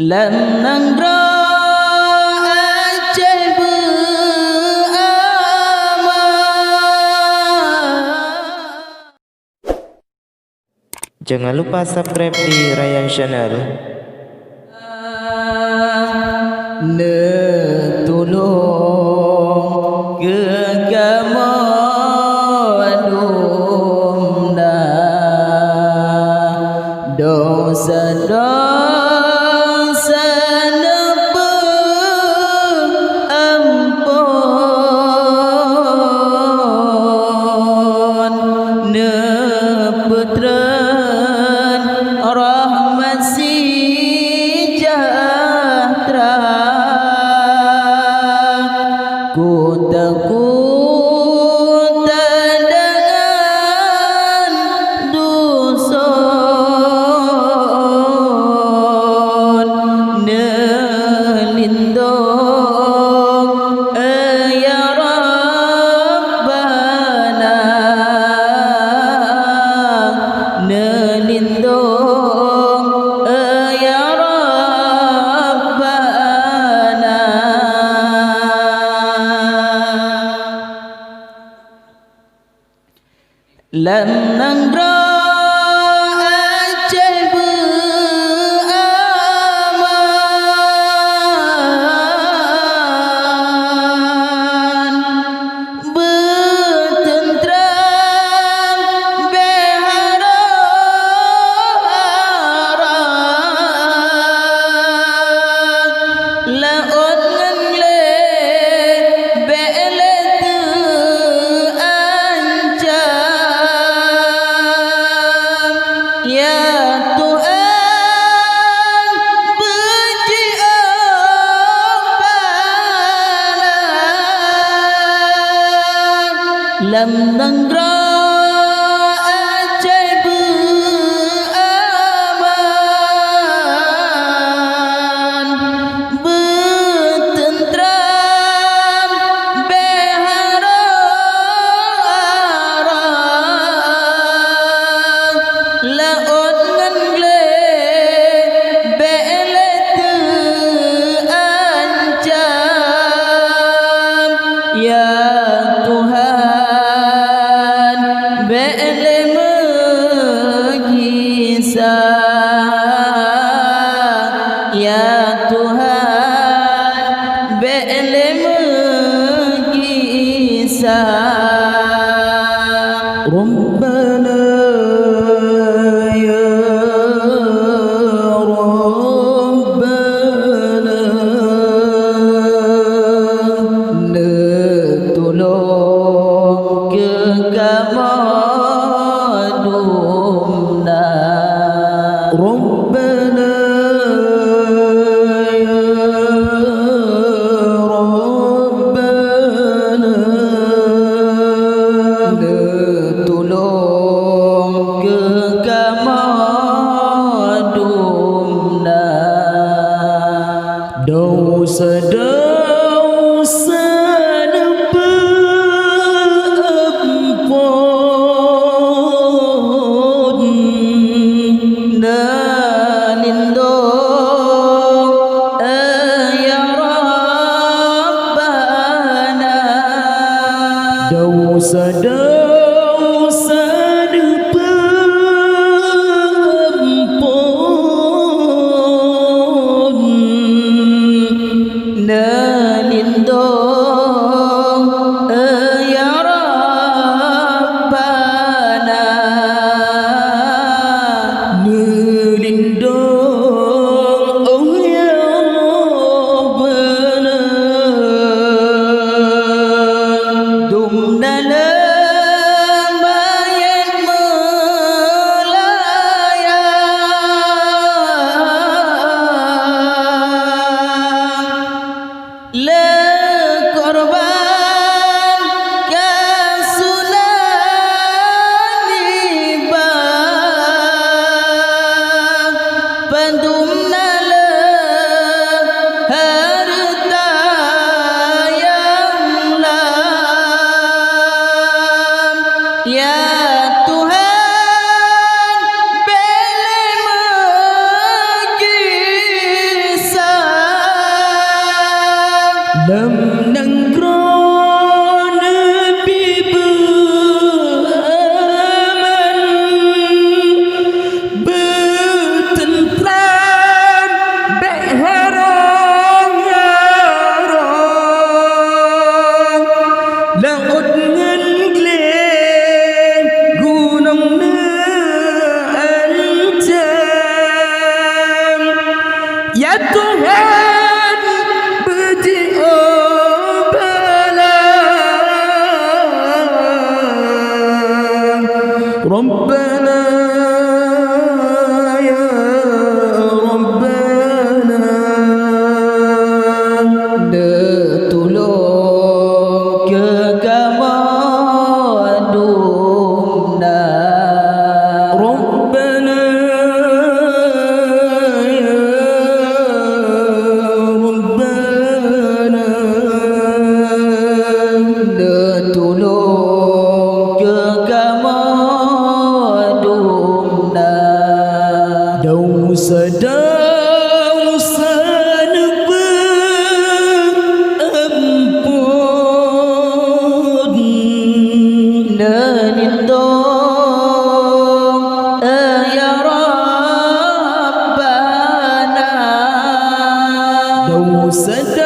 Lam nang ra acai beramal. Jangan lupa subscribe di Rayyan Channel. Ne tolong gegama dumna dosa-dosa ampun ne putran rahmat sejahtera ku takut dengan dusun ne lindung ya Rabbana ne lindung ya Rabbana. Lam nang ra acai beraman bertentram berharap laut ngangle bele tu ancam ya Tuhan benci bala lam nang ra acai beraman bertentram berharap laut ngangle bele tu ancam ya Tuhan bele mengisah ya Tuhan bele mengisah Rabbana ya Rabbana ne tolong gegama dumna Rabbana ya Rabbana ne tolong gegama dumna dosa-dosa ampun na lindung ya Rabbana dosa-dosa ampun na lindung ya Rabbana ne lindung ya Rabbana dumna Ya Tuhan beri obalah Rabbana ya Rabbana Tolong kekamadumna Rabbana ya Rabbana Tolong kekamadumna Dosa-dosa berampun dan ditolong ya Rabbana dosa